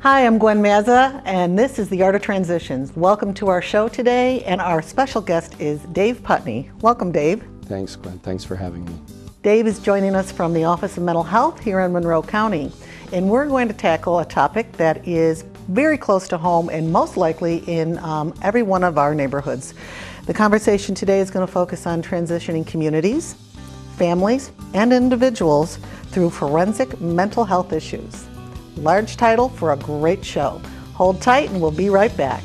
Hi, I'm Gwen Mazza, and this is The Art of Transitions. Welcome to our show today, and our special guest is Dave Putney. Welcome, Dave. Thanks, Gwen. Thanks for having me. Dave is joining us from the Office of Mental Health here in Monroe County, and we're going to tackle a topic that is very close to home and most likely in every one of our neighborhoods. The conversation today is going to focus on transitioning communities, families, and individuals through forensic mental health issues. Large title for a great show. Hold tight and we'll be right back.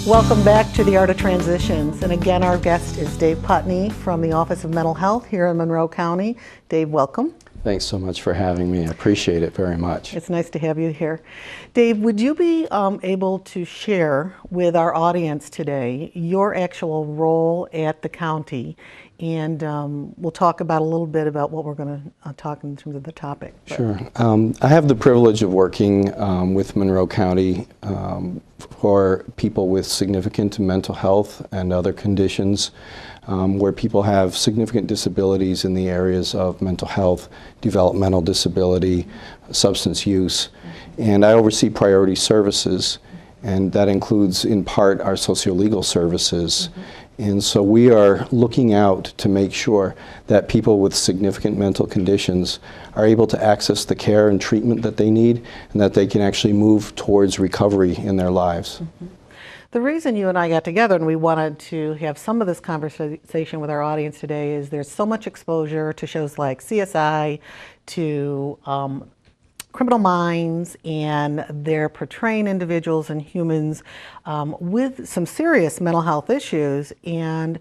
Welcome back to The Art of Transitions. And again, our guest is Dave Putney from the Office of Mental Health here in Monroe County. Dave, welcome. Thanks so much for having me. I appreciate it very much. It's nice to have you here. Dave, would you be able to share with our audience today your actual role at the county? And we'll talk about a little bit about what we're going to talk in terms of the topic. Sure. I have the privilege of working with Monroe County for people with significant mental health and other conditions where people have significant disabilities in the areas of mental health, developmental disability, substance use. And I oversee priority services, and that includes in part our socio-legal services. And so we are looking out to make sure that people with significant mental conditions are able to access the care and treatment that they need, and that they can actually move towards recovery in their lives. The reason you and I got together and we wanted to have some of this conversation with our audience today is there's so much exposure to shows like CSI, to Criminal Minds, and they're portraying individuals and humans with some serious mental health issues. And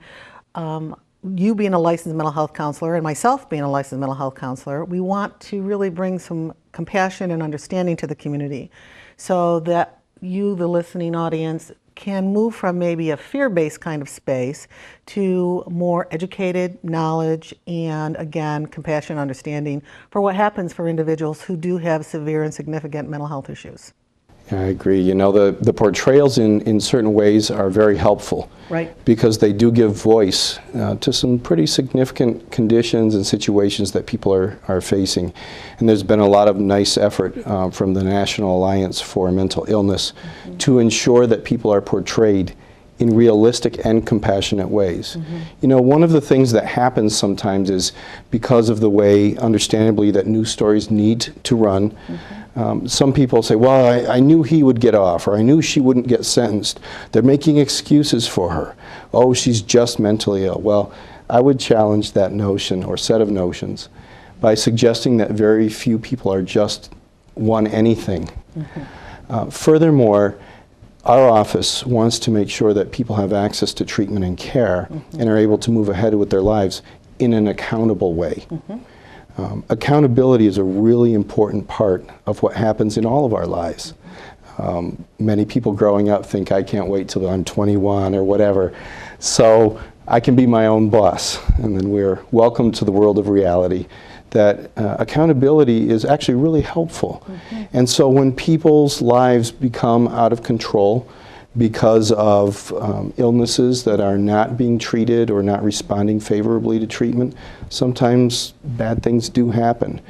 you being a licensed mental health counselor and myself being a licensed mental health counselor, we want to really bring some compassion and understanding to the community so that you, the listening audience, can move from maybe a fear-based kind of space to more educated knowledge and, again, compassion and understanding for what happens for individuals who do have severe and significant mental health issues. I agree. You know, the portrayals in certain ways are very helpful. Right. Because they do give voice to some pretty significant conditions and situations that people are facing. And there's been a lot of nice effort from the National Alliance for Mental Illness to ensure that people are portrayed in realistic and compassionate ways. You know, one of the things that happens sometimes is because of the way, understandably, that news stories need to run, some people say, well, I knew he would get off, or I knew she wouldn't get sentenced. They're making excuses for her. Oh, she's just mentally ill. Well, I would challenge that notion or set of notions by suggesting that very few people are just one anything. Furthermore, our office wants to make sure that people have access to treatment and care and are able to move ahead with their lives in an accountable way. Accountability is a really important part of what happens in all of our lives. Many people growing up think, I can't wait till I'm 21 or whatever, so I can be my own boss. And then we're welcome to the world of reality that accountability is actually really helpful. And so when people's lives become out of control because of illnesses that are not being treated or not responding favorably to treatment, sometimes bad things do happen.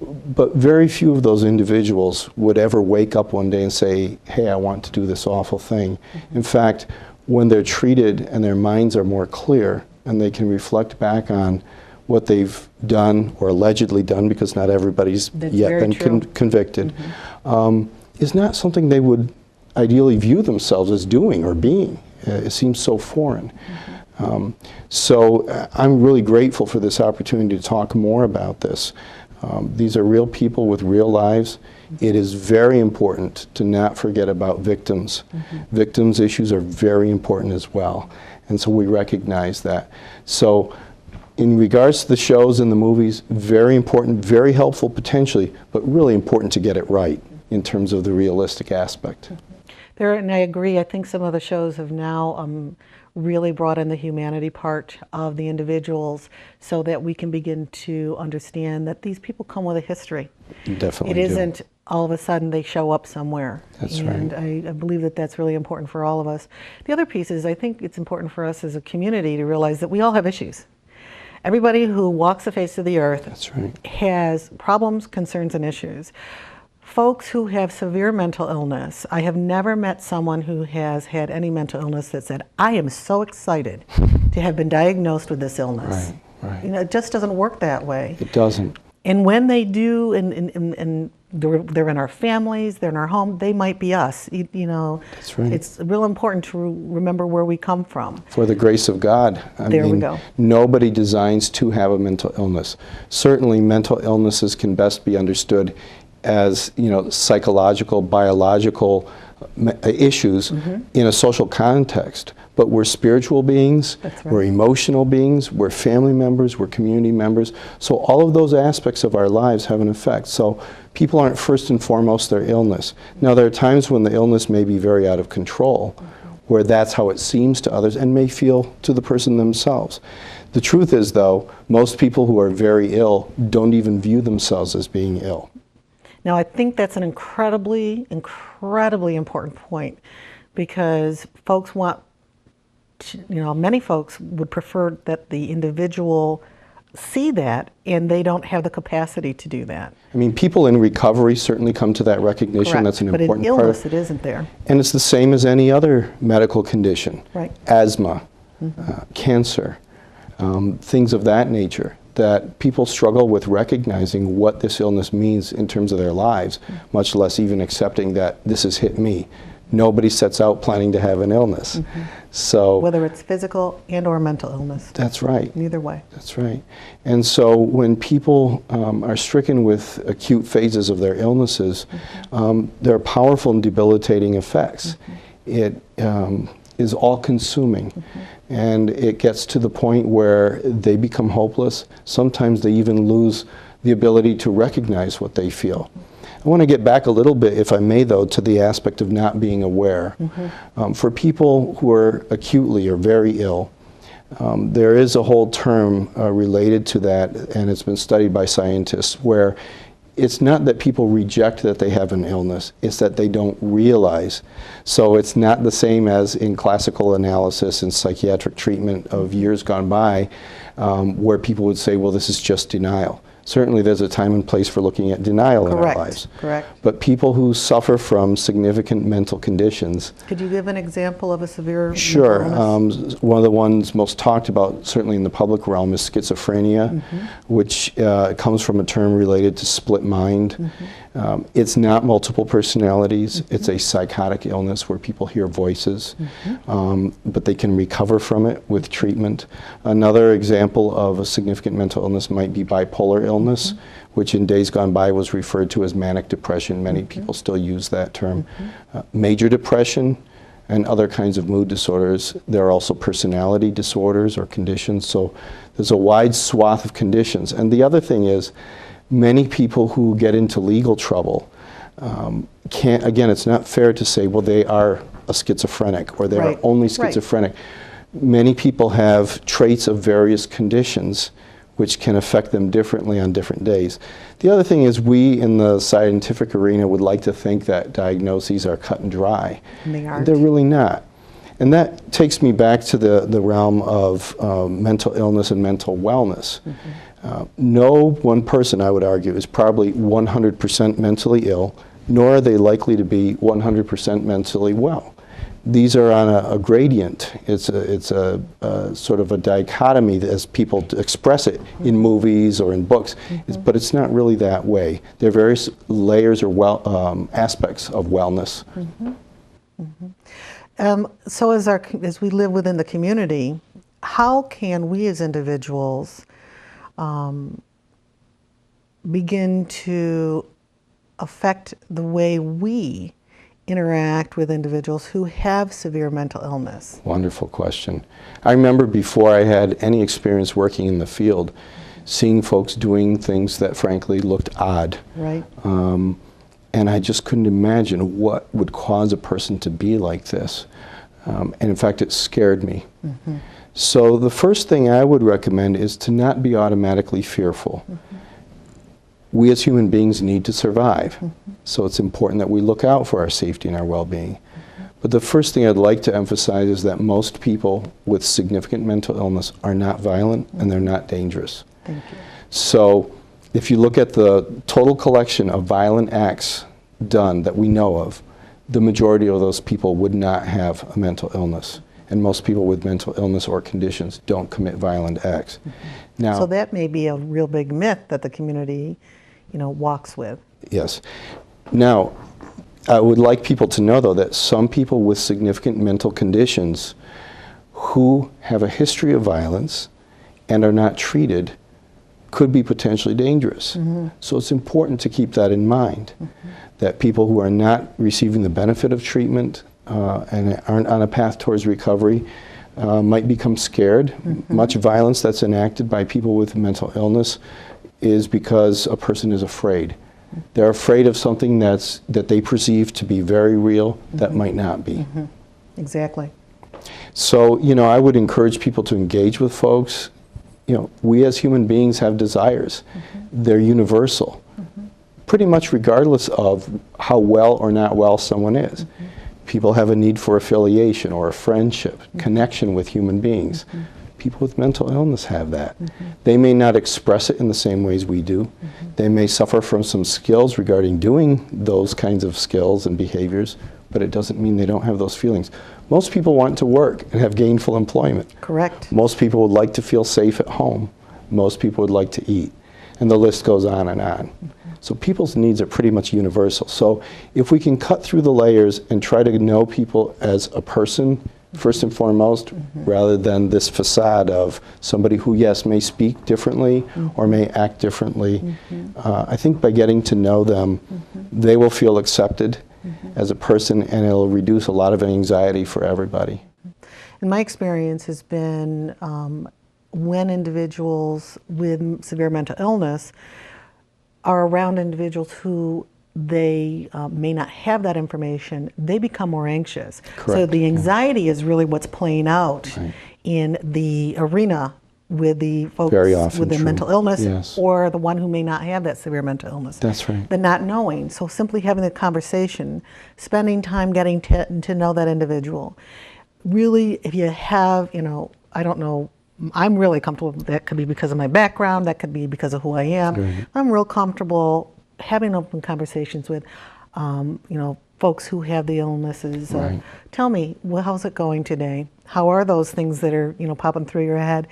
But very few of those individuals would ever wake up one day and say, hey, I want to do this awful thing. In fact, when they're treated and their minds are more clear and they can reflect back on what they've done or allegedly done, because not everybody's yet been convicted, is not something they would ideally view themselves as doing or being. It seems so foreign. So I'm really grateful for this opportunity to talk more about this. These are real people with real lives. It is very important to not forget about victims. Victims' issues are very important as well. And so we recognize that. So in regards to the shows and the movies, very important, very helpful potentially, but really important to get it right in terms of the realistic aspect. And I agree. I think some of the shows have now really brought in the humanity part of the individuals so that we can begin to understand that these people come with a history. Definitely It isn't all of a sudden they show up somewhere. That's and right. I believe that that's really important for all of us. The other piece is I think it's important for us as a community to realize that we all have issues. Everybody who walks the face of the earth That's right. has problems, concerns, and issues. Folks who have severe mental illness, I have never met someone who has had any mental illness that said, I am so excited to have been diagnosed with this illness. Right. You know, it just doesn't work that way. It doesn't. And when they do, and they're in our families, they're in our home, they might be us. You know, That's right. It's real important to remember where we come from. For the grace of God. There we go. Nobody designs to have a mental illness. Certainly mental illnesses can best be understood as, you know, psychological, biological issues in a social context. But we're spiritual beings, That's right. we're emotional beings, we're family members, we're community members. So all of those aspects of our lives have an effect. So people aren't first and foremost their illness. Now there are times when the illness may be very out of control, where that's how it seems to others and may feel to the person themselves. The truth is, though, most people who are very ill don't even view themselves as being ill. Now, I think that's an incredibly important point, because folks want, you know, many folks would prefer that the individual see that, and they don't have the capacity to do that. I mean, people in recovery certainly come to that recognition. Correct. That's an but important in part. illness, it isn't there. And it's the same as any other medical condition. Right. Asthma, cancer, things of that nature, that people struggle with recognizing what this illness means in terms of their lives, much less even accepting that this has hit me. Nobody sets out planning to have an illness. So Whether it's physical and or mental illness. that's right. Neither way. That's right. And so when people are stricken with acute phases of their illnesses, there are powerful and debilitating effects. It is all-consuming, and it gets to the point where they become hopeless. Sometimes they even lose the ability to recognize what they feel. I want to get back a little bit, if I may, though, to the aspect of not being aware. For people who are acutely or very ill, there is a whole term related to that, and it's been studied by scientists, where it's not that people reject that they have an illness, it's that they don't realize. So it's not the same as in classical analysis and psychiatric treatment of years gone by, where people would say, well, this is just denial. Certainly there's a time and place for looking at denial in our lives. Correct. But people who suffer from significant mental conditions. Could you give an example of a severe Sure. mental illness? One of the ones most talked about, certainly in the public realm, is schizophrenia, which comes from a term related to split mind. It's not multiple personalities. It's a psychotic illness where people hear voices, but they can recover from it with treatment. Another example of a significant mental illness might be bipolar illness, which in days gone by was referred to as manic depression. Many people still use that term. Major depression and other kinds of mood disorders. There are also personality disorders or conditions. So there's a wide swath of conditions. And the other thing is, many people who get into legal trouble can't, again, it's not fair to say, well, they are a schizophrenic or they are only schizophrenic. Many people have traits of various conditions which can affect them differently on different days. The other thing is, we in the scientific arena would like to think that diagnoses are cut and dry. And they aren't. They're really not. And that takes me back to the realm of mental illness and mental wellness. No one person, I would argue, is probably 100% mentally ill, nor are they likely to be 100% mentally well. These are on a gradient. It's a sort of a dichotomy as people express it in movies or in books, but it's not really that way. There are various layers or aspects of wellness. So as we live within the community, how can we as individuals begin to affect the way we interact with individuals who have severe mental illness? Wonderful question. I remember before I had any experience working in the field, seeing folks doing things that frankly looked odd. Right. And I just couldn't imagine what would cause a person to be like this. And in fact, it scared me. So the first thing I would recommend is to not be automatically fearful. we as human beings need to survive. So it's important that we look out for our safety and our well-being. But the first thing I'd like to emphasize is that most people with significant mental illness are not violent and they're not dangerous. Thank you. So if you look at the total collection of violent acts done that we know of, the majority of those people would not have a mental illness. And most people with mental illness or conditions don't commit violent acts. Now, So that may be a real big myth that the community, walks with. yes. Now, I would like people to know, though, that some people with significant mental conditions who have a history of violence and are not treated could be potentially dangerous. So it's important to keep that in mind, that people who are not receiving the benefit of treatment and aren't on a path towards recovery might become scared. Much violence that's enacted by people with mental illness is because a person is afraid. They're afraid of something that they perceive to be very real that might not be. Exactly. So, I would encourage people to engage with folks. We as human beings have desires. They're universal, pretty much regardless of how well or not well someone is. People have a need for affiliation or a friendship, connection with human beings. People with mental illness have that. They may not express it in the same ways we do. They may suffer from some skills regarding doing those kinds of skills and behaviors, but it doesn't mean they don't have those feelings. Most people want to work and have gainful employment. Correct. Most people would like to feel safe at home. Most people would like to eat. And the list goes on and on. So people's needs are pretty much universal. So if we can cut through the layers and try to know people as a person, first and foremost, rather than this facade of somebody who, yes, may speak differently or may act differently, I think by getting to know them, they will feel accepted as a person, and it'll reduce a lot of anxiety for everybody. And my experience has been when individuals with severe mental illness are around individuals who they may not have that information, they become more anxious. Correct. So the anxiety is really what's playing out Right. in the arena with the folks Very often with the true. mental illness, Yes. or the one who may not have that severe mental illness. That's right. The not knowing. So simply having the conversation, spending time getting to know that individual. Really, if you have, I don't know, I'm really comfortable. That could be because of my background. That could be because of who I am. Right. I'm real comfortable having open conversations with, folks who have the illnesses. Right. Tell me, well, how's it going today? How are those things that are, popping through your head?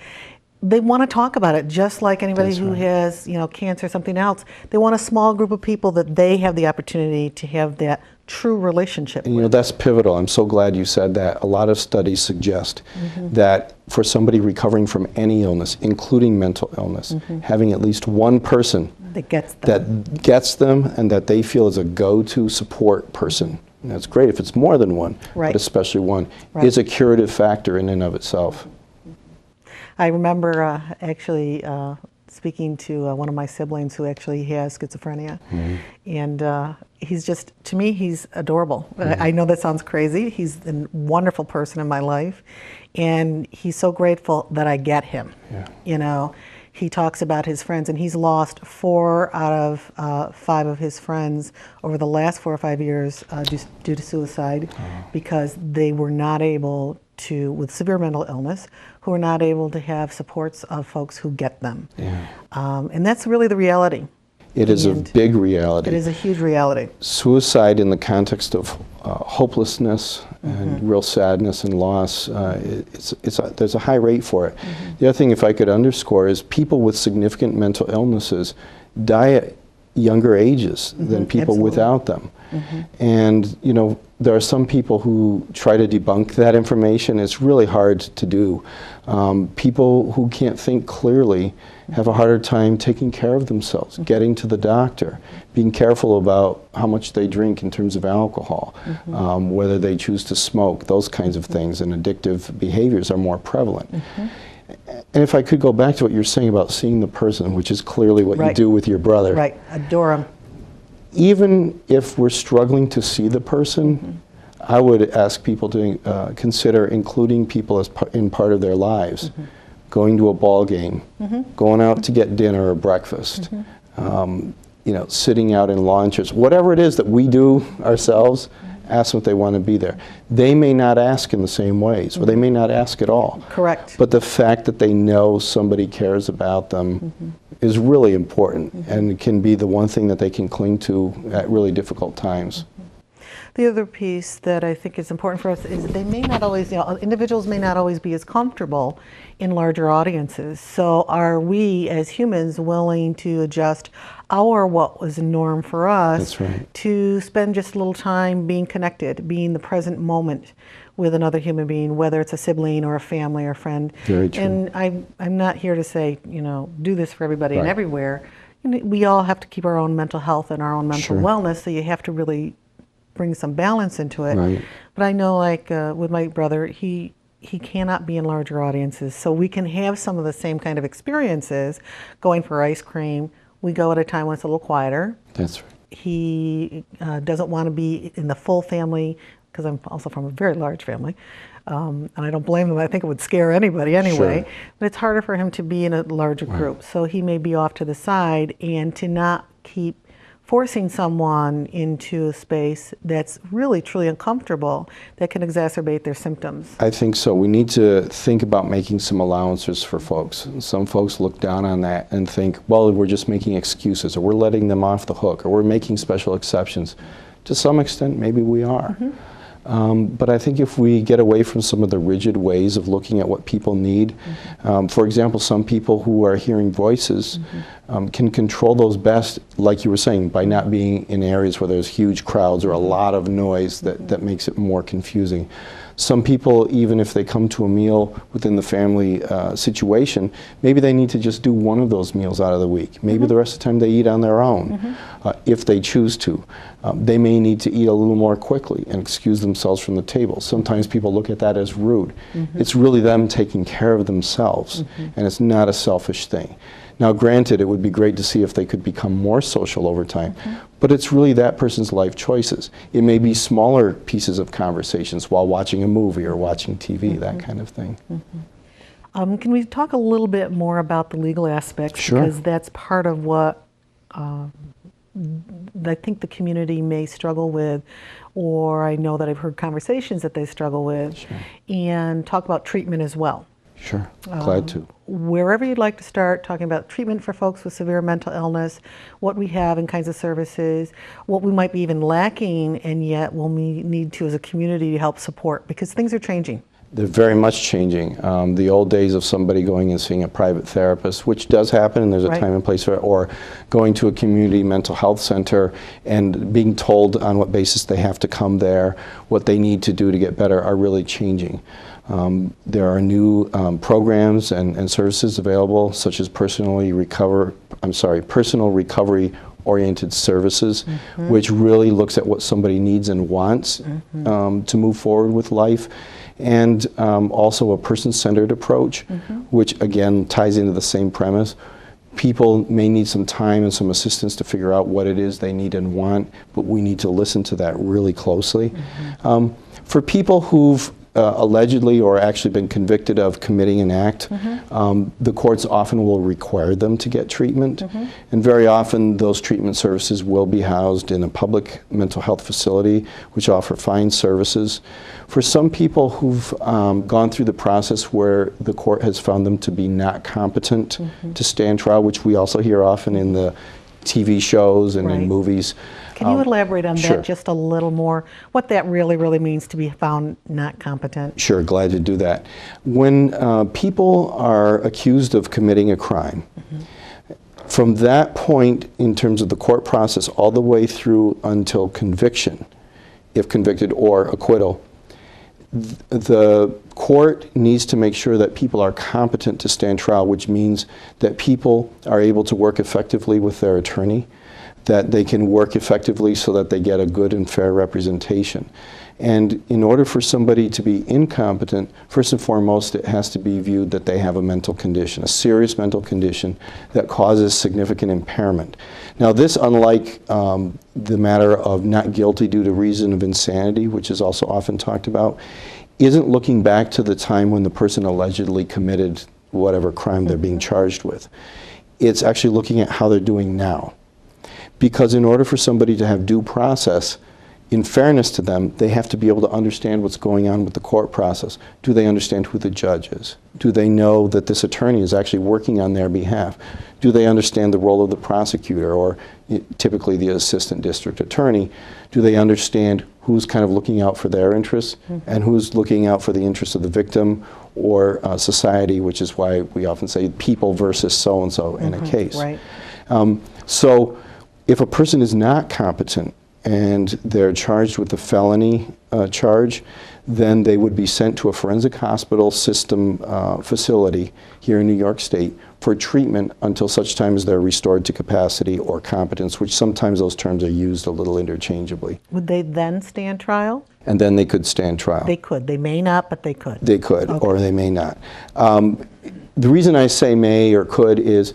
They want to talk about it, just like anybody That's who right. has, cancer or something else. They want a small group of people that they have the opportunity to have that true relationship And with. that's pivotal. I'm so glad you said that. A lot of studies suggest that for somebody recovering from any illness, including mental illness, having at least one person That gets them. that gets them and that they feel is a go-to support person. And that's great if it's more than one, Right. but especially one, Right. is a curative factor in and of itself. I remember actually speaking to one of my siblings who actually has schizophrenia. And he's just, to me, he's adorable. I know that sounds crazy. He's a wonderful person in my life. And he's so grateful that I get him. Yeah. He talks about his friends, and he's lost 4 out of 5 of his friends over the last 4 or 5 years due to suicide, because they were not able to, with severe mental illness, who are not able to have supports of folks who get them. Yeah. And that's really the reality. It is a And big reality. It is a huge reality. Suicide in the context of hopelessness and real sadness and loss, there's a high rate for it. The other thing, if I could underscore, is people with significant mental illnesses die at younger ages than people Absolutely. without them. And, there are some people who try to debunk that information. It's really hard to do. People who can't think clearly have a harder time taking care of themselves, getting to the doctor, being careful about how much they drink in terms of alcohol, whether they choose to smoke, those kinds of things, and addictive behaviors are more prevalent. And if I could go back to what you're saying about seeing the person, which is clearly what you Right. do with your brother. Right. Adore him. Even if we're struggling to see the person, I would ask people to consider including people as in part of their lives. Going to a ball game, going out to get dinner or breakfast, sitting out in lawn chairs, whatever it is that we do ourselves, ask them if they want to be there. They may not ask in the same ways, or they may not ask at all. Correct. But the fact that they know somebody cares about them is really important, and can be the one thing that they can cling to at really difficult times. The other piece that I think is important for us is they may not always, individuals may not always be as comfortable in larger audiences. So are we as humans willing to adjust what was a norm for us to spend just a little time being connected, being the present moment with another human being, whether it's a sibling or a family or friend. Very true. And I'm not here to say, do this for everybody and everywhere. We all have to keep our own mental health and our own mental wellness, so you have to really bring some balance into it. Right. But I know, like with my brother, he cannot be in larger audiences, so we can have some of the same kind of experiences. Going for ice cream, we go at a time when it's a little quieter. That's right. He doesn't want to be in the full family, because I'm also from a very large family, and I don't blame him. I think it would scare anybody anyway. But it's harder for him to be in a larger group, so he may be off to the side, and to not keep forcing someone into a space that's really truly uncomfortable, that can exacerbate their symptoms. I think so. We need to think about making some allowances for folks. Some folks look down on that and think, well, we're just making excuses, or we're letting them off the hook, or we're making special exceptions. To some extent, maybe we are. But I think if we get away from some of the rigid ways of looking at what people need, for example, some people who are hearing voices can control those best, like you were saying, by not being in areas where there's huge crowds or a lot of noise that makes it more confusing. Some people, even if they come to a meal within the family situation, maybe they need to just do one of those meals out of the week. Maybe the rest of the time they eat on their own, if they choose to. They may need to eat a little more quickly and excuse themselves from the table. Sometimes people look at that as rude. It's really them taking care of themselves, and it's not a selfish thing. Now, granted, it would be great to see if they could become more social over time, but it's really that person's life choices. It may be smaller pieces of conversations while watching a movie or watching TV, that kind of thing. Can we talk a little bit more about the legal aspects? Sure. Because that's part of what I think the community may struggle with, or I know that I've heard conversations that they struggle with, and talk about treatment as well. Sure, glad to. Wherever you'd like to start, talking about treatment for folks with severe mental illness, what we have in kinds of services, what we might be even lacking, and yet we'll need to as a community to help support, because things are changing. They're very much changing. The old days of somebody going and seeing a private therapist, which does happen, and there's a time and place for it, or going to a community mental health center and being told on what basis they have to come there, what they need to do to get better, are really changing. There are new programs and services available, such as personal recovery-oriented services, which really looks at what somebody needs and wants to move forward with life. And also a person-centered approach, which again ties into the same premise. People may need some time and some assistance to figure out what it is they need and want, but we need to listen to that really closely. For people who've allegedly or actually been convicted of committing an act, the courts often will require them to get treatment, and very often those treatment services will be housed in a public mental health facility which offer fine services. For some people who've gone through the process where the court has found them to be not competent to stand trial, which we also hear often in the TV shows and in movies. Can you elaborate on that just a little more, what that really means to be found not competent? Sure, glad to do that. When people are accused of committing a crime, from that point in terms of the court process all the way through until conviction, if convicted, or acquittal, the court needs to make sure that people are competent to stand trial, which means that people are able to work effectively with their attorney, that they can work effectively so that they get a good and fair representation. And in order for somebody to be incompetent, first and foremost, it has to be viewed that they have a mental condition, a serious mental condition that causes significant impairment. Now this, unlike the matter of not guilty due to reason of insanity, which is also often talked about, isn't looking back to the time when the person allegedly committed whatever crime they're being charged with. It's actually looking at how they're doing now. Because in order for somebody to have due process, in fairness to them, they have to be able to understand what's going on with the court process. Do they understand who the judge is? Do they know that this attorney is actually working on their behalf? Do they understand the role of the prosecutor, or typically the assistant district attorney? Do they understand who's kind of looking out for their interests and who's looking out for the interests of the victim or society, which is why we often say people versus so-and-so in a case. Right. So if a person is not competent and they're charged with a felony charge, then they would be sent to a forensic hospital system facility here in New York State for treatment until such time as they're restored to capacity or competence, which sometimes those terms are used a little interchangeably. Would they then stand trial? And then they could stand trial. They could. They may not, but they could. They could, Okay. or they may not. The reason I say may or could is,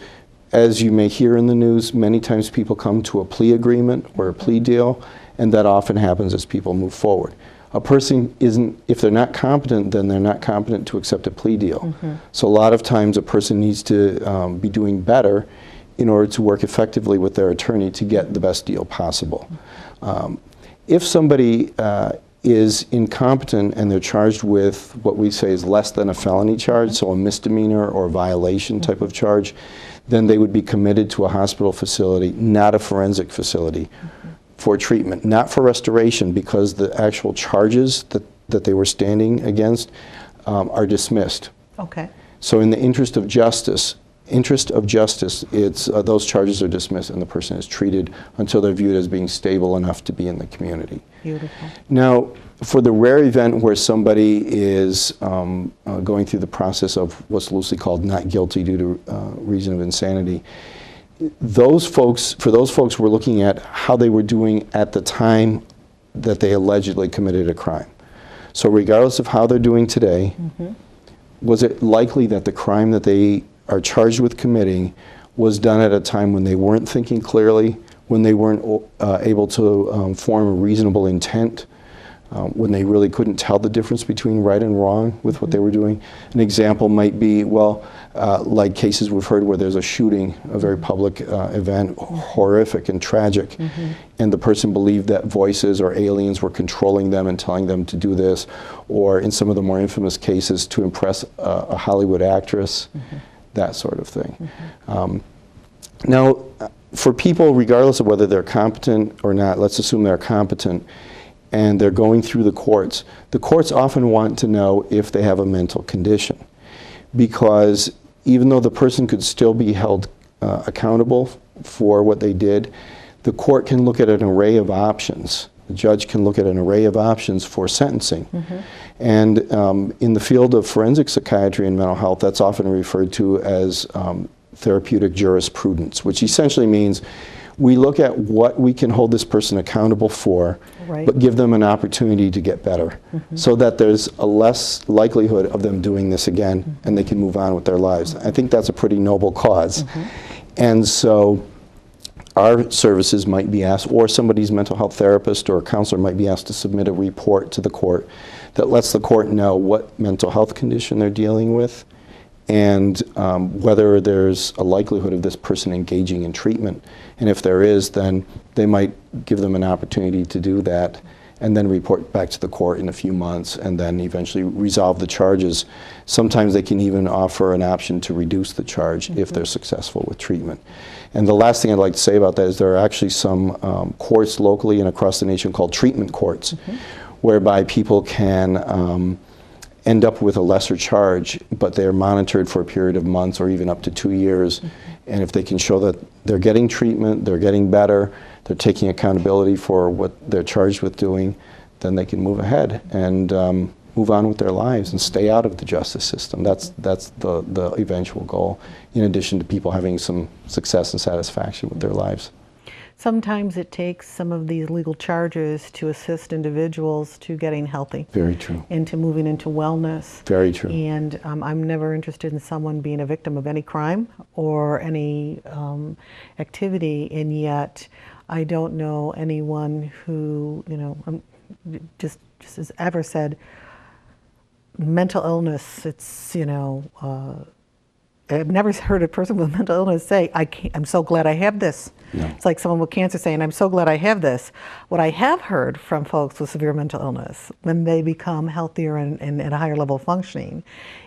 as you may hear in the news, many times people come to a plea agreement or a plea deal, and that often happens as people move forward. A person isn't, if they're not competent, then they're not competent to accept a plea deal. So a lot of times a person needs to be doing better in order to work effectively with their attorney to get the best deal possible. If somebody is incompetent and they're charged with what we say is less than a felony charge, so a misdemeanor or violation type of charge, then they would be committed to a hospital facility, not a forensic facility, for treatment, not for restoration, because the actual charges that they were standing against are dismissed. Okay. So in the interest of justice, it's those charges are dismissed and the person is treated until they're viewed as being stable enough to be in the community. Beautiful. Now, for the rare event where somebody is going through the process of what's loosely called not guilty due to reason of insanity, for those folks, we're looking at how they were doing at the time that they allegedly committed a crime. So regardless of how they're doing today, was it likely that the crime that they are charged with committing was done at a time when they weren't thinking clearly, when they weren't able to form a reasonable intent, when they really couldn't tell the difference between right and wrong with what they were doing? An example might be, well, like cases we've heard where there's a shooting, a very public event, horrific and tragic, and the person believed that voices or aliens were controlling them and telling them to do this, or in some of the more infamous cases to impress a Hollywood actress, that sort of thing. Now, for people, regardless of whether they're competent or not, let's assume they're competent, and they're going through the courts often want to know if they have a mental condition, because even though the person could still be held accountable for what they did, the court can look at an array of options. The judge can look at an array of options for sentencing. And in the field of forensic psychiatry and mental health, that's often referred to as therapeutic jurisprudence, which essentially means we look at what we can hold this person accountable for, but give them an opportunity to get better, so that there's a less likelihood of them doing this again and they can move on with their lives. I think that's a pretty noble cause. And so our services might be asked, or somebody's mental health therapist or counselor might be asked to submit a report to the court that lets the court know what mental health condition they're dealing with, and whether there's a likelihood of this person engaging in treatment. And if there is, then they might give them an opportunity to do that and then report back to the court in a few months and then eventually resolve the charges. Sometimes they can even offer an option to reduce the charge if they're successful with treatment. And the last thing I'd like to say about that is there are actually some courts locally and across the nation called treatment courts, whereby people can end up with a lesser charge, but they're monitored for a period of months or even up to 2 years. And if they can show that they're getting treatment, they're getting better, they're taking accountability for what they're charged with doing, then they can move ahead and move on with their lives and stay out of the justice system. That's the eventual goal, in addition to people having some success and satisfaction with their lives. Sometimes it takes some of these legal charges to assist individuals to getting healthy. Very true. And to moving into wellness. Very true. And I'm never interested in someone being a victim of any crime or any activity, and yet I don't know anyone who, just has ever said mental illness, it's, I've never heard a person with mental illness say, I'm so glad I have this. No. It's like someone with cancer saying, I'm so glad I have this. What I have heard from folks with severe mental illness, when they become healthier and at a higher level of functioning,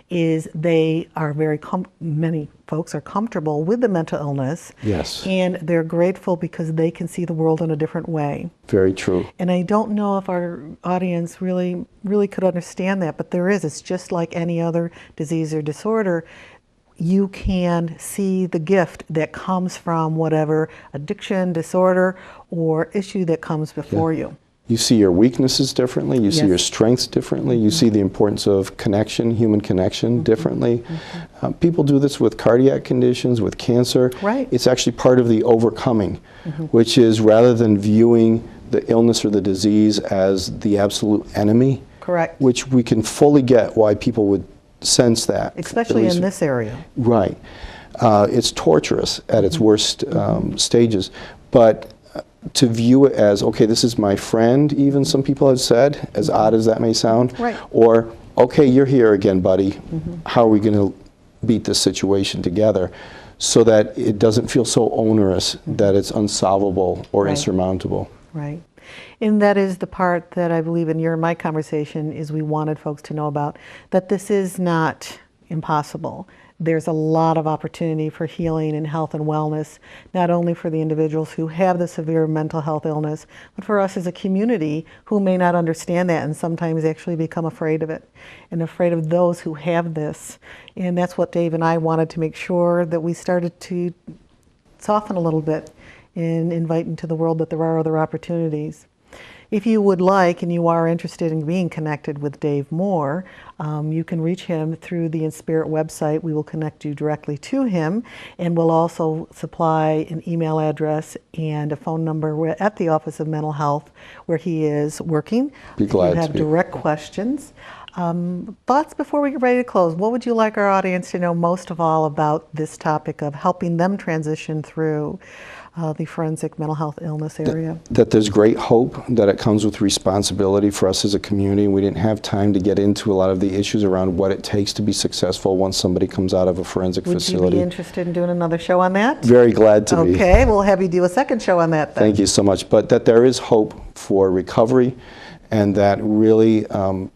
is they are many folks are comfortable with the mental illness. Yes. And they're grateful because they can see the world in a different way. Very true. And I don't know if our audience really could understand that, but there is. It's just like any other disease or disorder. You can see the gift that comes from whatever addiction, disorder, or issue that comes before you. You see your weaknesses differently, you see your strengths differently, you see the importance of connection, human connection differently. People do this with cardiac conditions, with cancer. Right. It's actually part of the overcoming, which is rather than viewing the illness or the disease as the absolute enemy, Correct. which we can fully get why people would sense that. Especially in this area. Right. It's torturous at its worst stages, but to view it as, okay, this is my friend, even some people have said, as odd as that may sound, Right. or, okay, you're here again, buddy. How are we going to beat this situation together? So that it doesn't feel so onerous that it's unsolvable or insurmountable. Right. And that is the part that I believe in your and my conversation is we wanted folks to know about, that this is not impossible. There's a lot of opportunity for healing and health and wellness, not only for the individuals who have the severe mental health illness, but for us as a community who may not understand that and sometimes actually become afraid of it and afraid of those who have this. And that's what Dave and I wanted to make sure that we started to soften a little bit and invite into the world that there are other opportunities. If you would like and you are interested in being connected with Dave Moore, you can reach him through the Inspirit website. We will connect you directly to him, and we'll also supply an email address and a phone number at the Office of Mental Health where he is working. Be glad if you have direct questions. Thoughts before we get ready to close? What would you like our audience to know most of all about this topic of helping them transition through the forensic mental health illness area? That there's great hope, that it comes with responsibility for us as a community. We didn't have time to get into a lot of the issues around what it takes to be successful once somebody comes out of a forensic facility. Would you be interested in doing another show on that? Very glad to be. Okay, we'll have you do a second show on that then. Thank you so much. But that there is hope for recovery, and that really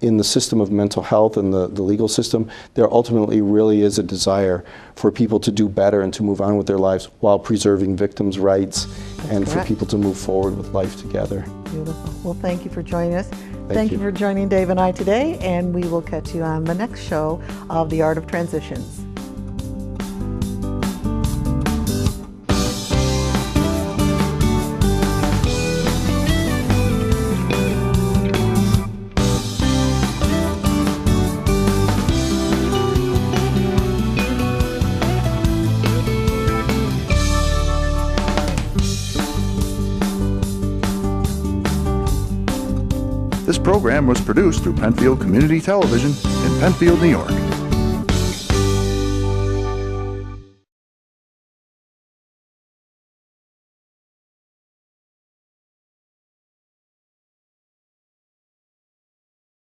in the system of mental health and the legal system, there ultimately really is a desire for people to do better and to move on with their lives while preserving victims' rights and for people to move forward with life together. Beautiful. Well, thank you for joining us. Thank you you for joining Dave and I today, and we will catch you on the next show of The Art of Transitions. This program was produced through Penfield Community Television in Penfield, New York.